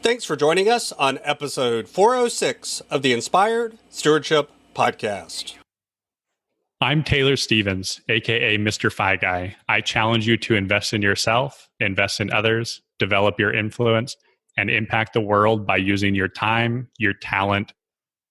Thanks for joining us on episode 406 of the Inspired Stewardship Podcast. I'm Taylor Stevens, aka Mr. Fi Guy. I challenge you to invest in yourself, invest in others, develop your influence, and impact the world by using your time, your talent,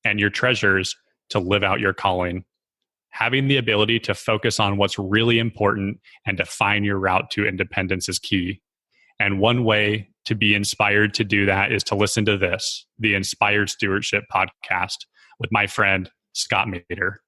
and your treasures to live out your calling. Having the ability to focus on what's really important and define your route to independence is key. And one way to be inspired to do that is to listen to this, the Inspired Stewardship Podcast, with my friend, Scott Mater.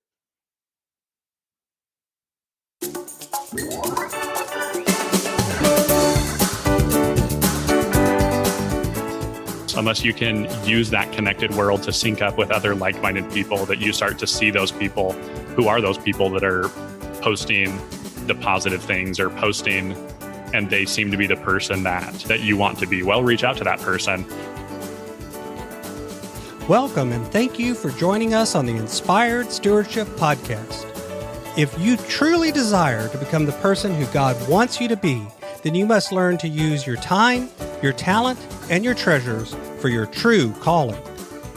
Unless you can use that connected world to sync up with other like-minded people, that you start to see those people who are those people that are posting the positive things or posting and they seem to be the person that you want to be. Well, reach out to that person. Welcome and thank you for joining us on the Inspired Stewardship Podcast. If you truly desire to become the person who God wants you to be, then you must learn to use your time, your talent, and your treasures for your true calling.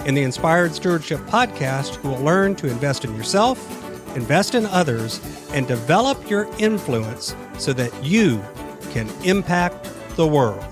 In the Inspired Stewardship Podcast, you will learn to invest in yourself, invest in others, and develop your influence so that you can impact the world.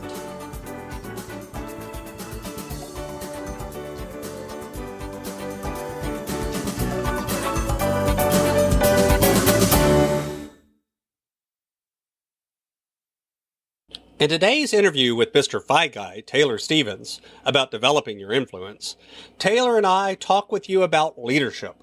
In today's interview with Mr. Fi Guy, Taylor Stevens, about developing your influence, Taylor and I talk with you about leadership.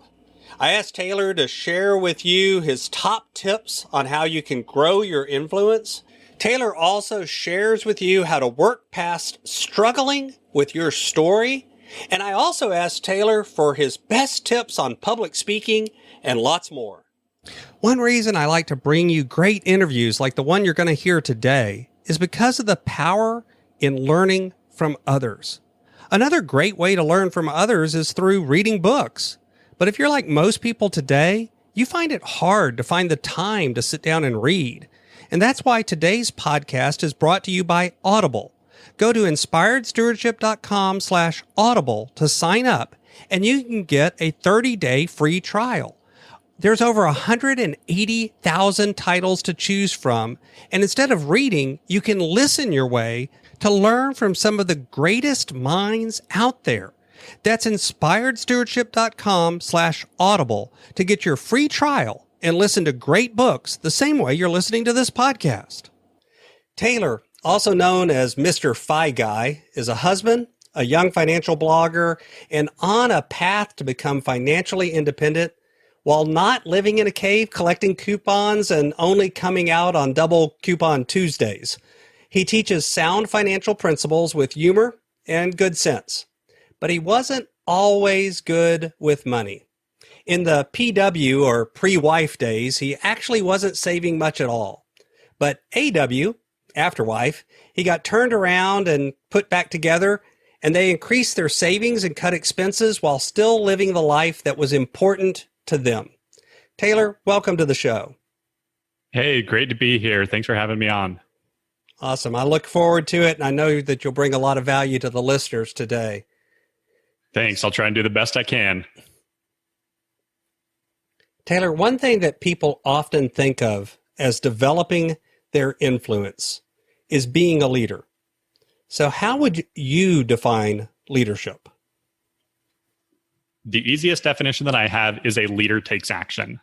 I asked Taylor to share with you his top tips on how you can grow your influence. Taylor also shares with you how to work past struggling with your story. And I also asked Taylor for his best tips on public speaking and lots more. One reason I like to bring you great interviews like the one you're going to hear today is because of the power in learning from others. Another great way to learn from others is through reading books. But if you're like most people today, you find it hard to find the time to sit down and read. And that's why today's podcast is brought to you by Audible. Go to inspiredstewardship.com/audible to sign up, and you can get a 30-day free trial. There's over 180,000 titles to choose from, and instead of reading, you can listen your way to learn from some of the greatest minds out there. That's inspiredstewardship.com/audible to get your free trial and listen to great books the same way you're listening to this podcast. Taylor, also known as Mr. Fi Guy, is a husband, a young financial blogger, and on a path to become financially independent while not living in a cave collecting coupons and only coming out on double coupon Tuesdays. He teaches sound financial principles with humor and good sense, but he wasn't always good with money. In the PW or pre-wife days, he actually wasn't saving much at all. But AW, after wife, he got turned around and put back together, and they increased their savings and cut expenses while still living the life that was important to them. Taylor, welcome to the show. Hey, great to be here. Thanks for having me on. Awesome. I look forward to it, and I know that you'll bring a lot of value to the listeners today. Thanks. I'll try and do the best I can. Taylor, one thing that people often think of as developing their influence is being a leader. So how would you define leadership? The easiest definition that I have is a leader takes action.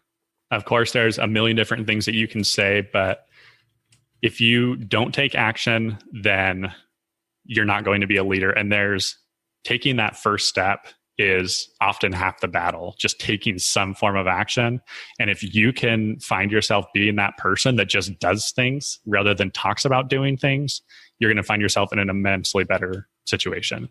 Of course, there's a million different things that you can say, but if you don't take action, then you're not going to be a leader. And there's taking that first step is often half the battle, just taking some form of action. And if you can find yourself being that person that just does things rather than talks about doing things, you're going to find yourself in an immensely better situation.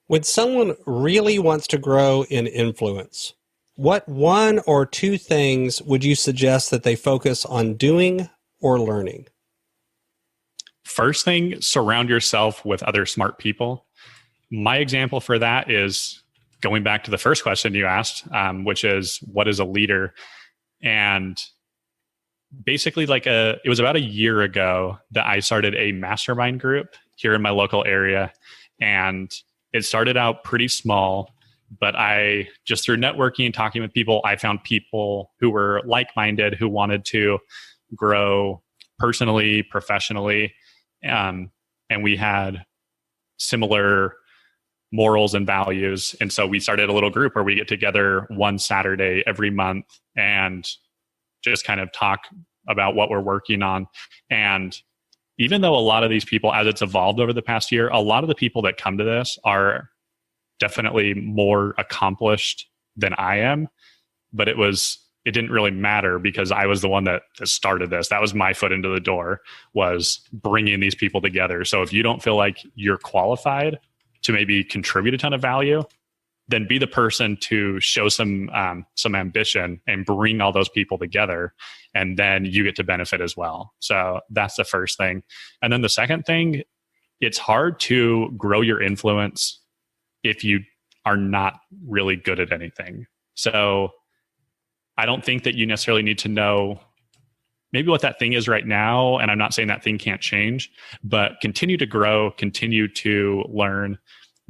When someone really wants to grow in influence, what one or two things would you suggest that they focus on doing or learning? First thing, surround yourself with other smart people. My example for that is going back to the first question you asked, which is, what is a leader? And basically it was about a year ago that I started a mastermind group here in my local area. And it started out pretty small, but I just through networking and talking with people, I found people who were like-minded, who wanted to grow personally, professionally. And we had similar morals and values. And so we started a little group where we get together one Saturday every month and just kind of talk about what we're working on. And even though a lot of these people, as it's evolved over the past year, a lot of the people that come to this are definitely more accomplished than I am, but it didn't really matter because I was the one that started this. That was my foot into the door, was bringing these people together. So if you don't feel like you're qualified to maybe contribute a ton of value, then be the person to show some ambition and bring all those people together, and then you get to benefit as well. So that's the first thing. And then the second thing, it's hard to grow your influence if you are not really good at anything. So I don't think that you necessarily need to know maybe what that thing is right now. And I'm not saying that thing can't change, but continue to grow, continue to learn.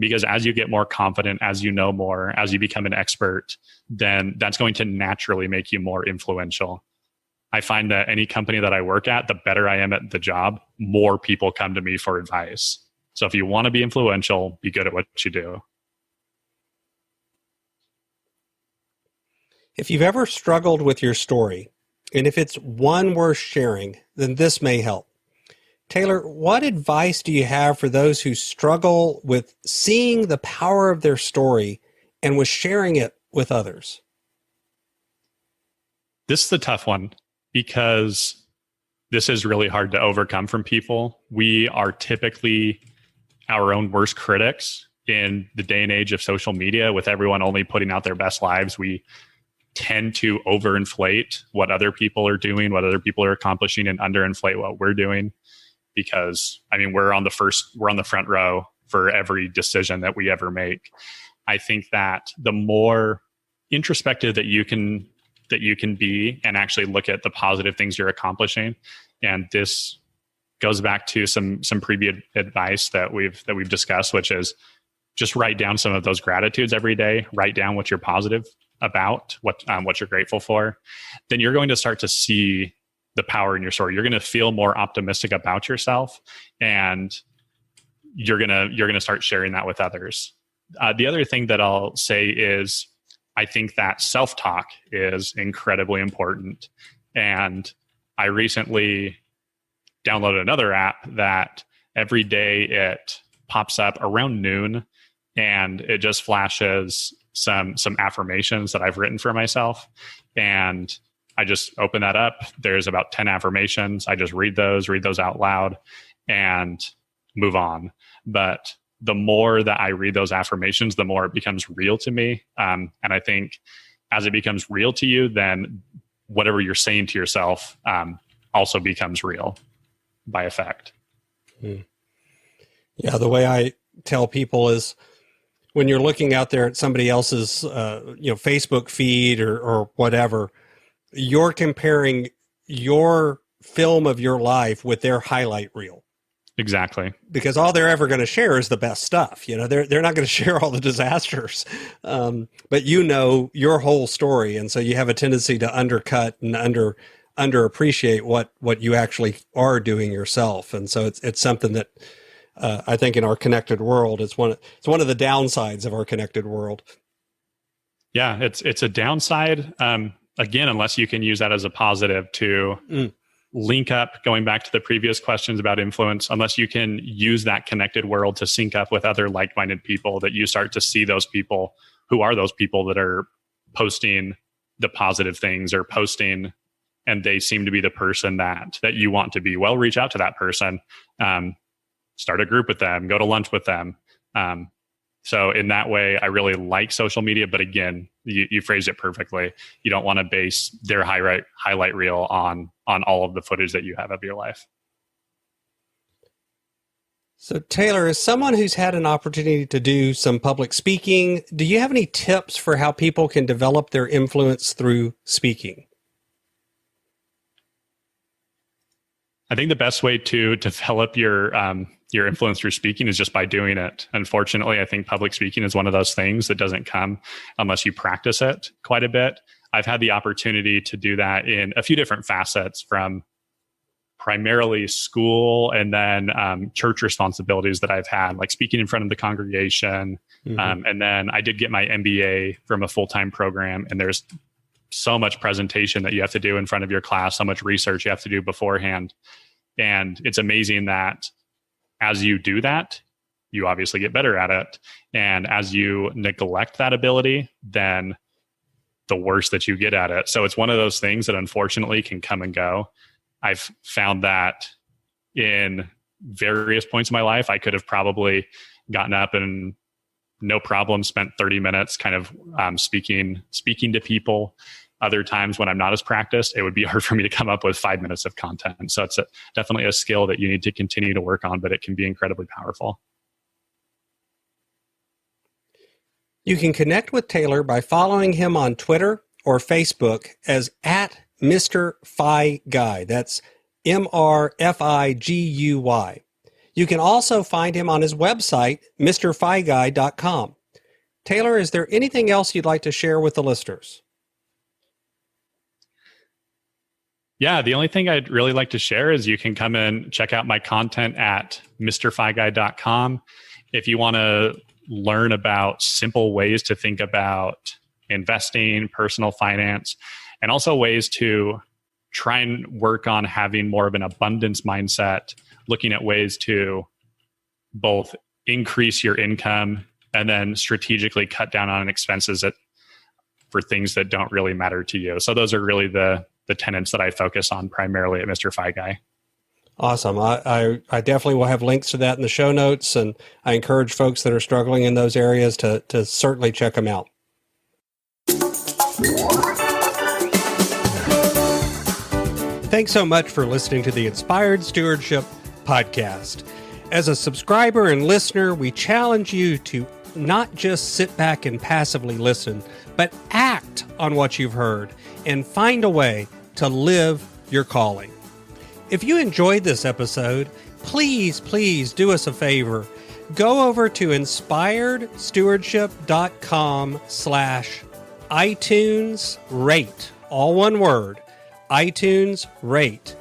Because as you get more confident, as you know more, as you become an expert, then that's going to naturally make you more influential. I find that any company that I work at, the better I am at the job, more people come to me for advice. So if you want to be influential, be good at what you do. If you've ever struggled with your story, and if it's one worth sharing, then this may help. Taylor, what advice do you have for those who struggle with seeing the power of their story and with sharing it with others? This is the tough one because this is really hard to overcome from people. We are typically our own worst critics in the day and age of social media, with everyone only putting out their best lives. We tend to overinflate what other people are doing, what other people are accomplishing, and underinflate what we're doing. Because we're on the front row for every decision that we ever make. I think that the more introspective that you can be and actually look at the positive things you're accomplishing, and this goes back to some previous advice that we've discussed, which is just write down some of those gratitudes every day. Write down what you're positive about, what you're grateful for. Then you're going to start to see the power in your story. You're going to feel more optimistic about yourself, and you're going to start sharing that with others. The other thing that I'll say is I think that self-talk is incredibly important. And I recently downloaded another app that every day it pops up around noon, and it just flashes some affirmations that I've written for myself. And I just open that up. There's about 10 affirmations. I just read those out loud and move on. But the more that I read those affirmations, the more it becomes real to me. And I think as it becomes real to you, then whatever you're saying to yourself also becomes real by effect. Yeah, the way I tell people is when you're looking out there at somebody else's Facebook feed or whatever, you're comparing your film of your life with their highlight reel. Exactly. Because all they're ever going to share is the best stuff. They're not going to share all the disasters. But your whole story. And so you have a tendency to undercut and underappreciate what you actually are doing yourself. And so it's something that I think in our connected world, it's one of the downsides of our connected world. Yeah, it's a downside. Again, unless you can use that as a positive to link up, going back to the previous questions about influence, unless you can use that connected world to sync up with other like-minded people, that you start to see those people who are those people that are posting the positive things or posting, and they seem to be the person that you want to be. Well, reach out to that person, start a group with them, go to lunch with them. So in that way, I really like social media. But again, you phrased it perfectly. You don't want to base their highlight reel on all of the footage that you have of your life. So Taylor, as someone who's had an opportunity to do some public speaking, do you have any tips for how people can develop their influence through speaking? I think the best way to develop your influence through speaking is just by doing it. Unfortunately, I think public speaking is one of those things that doesn't come unless you practice it quite a bit. I've had the opportunity to do that in a few different facets, from primarily school and then church responsibilities that I've had, like speaking in front of the congregation. And then I did get my MBA from a full-time program, and there's so much presentation that you have to do in front of your class, so much research you have to do beforehand. And it's amazing that as you do that, you obviously get better at it. And as you neglect that ability, then the worse that you get at it. So it's one of those things that unfortunately can come and go. I've found that in various points in my life, I could have probably gotten up and no problem spent 30 minutes kind of speaking to people. Other times when I'm not as practiced, it would be hard for me to come up with 5 minutes of content. So it's definitely a skill that you need to continue to work on, but it can be incredibly powerful. You can connect with Taylor by following him on Twitter or Facebook as @Mr. Fi Guy. That's MrFiguy. You can also find him on his website, MrFiGuy.com. Taylor, is there anything else you'd like to share with the listeners? Yeah, the only thing I'd really like to share is you can come and check out my content at MrFiGuy.com. If you want to learn about simple ways to think about investing, personal finance, and also ways to try and work on having more of an abundance mindset, looking at ways to both increase your income and then strategically cut down on expenses for things that don't really matter to you. So those are really the tenets that I focus on primarily at Mr. Fi Guy. Awesome. I definitely will have links to that in the show notes, and I encourage folks that are struggling in those areas to certainly check them out. Thanks so much for listening to the Inspired Stewardship Podcast. As a subscriber and listener, we challenge you to not just sit back and passively listen, but act on what you've heard and find a way to live your calling. If you enjoyed this episode, please do us a favor. Go over to inspiredstewardship.com/iTunes rate, all one word, iTunes rate.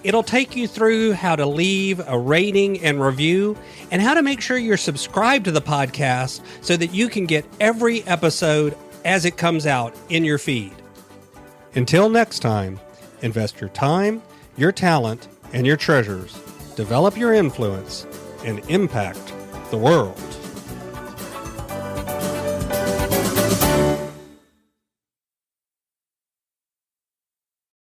It'll take you through how to leave a rating and review and how to make sure you're subscribed to the podcast so that you can get every episode as it comes out in your feed. Until next time, invest your time, your talent, and your treasures. Develop your influence and impact the world.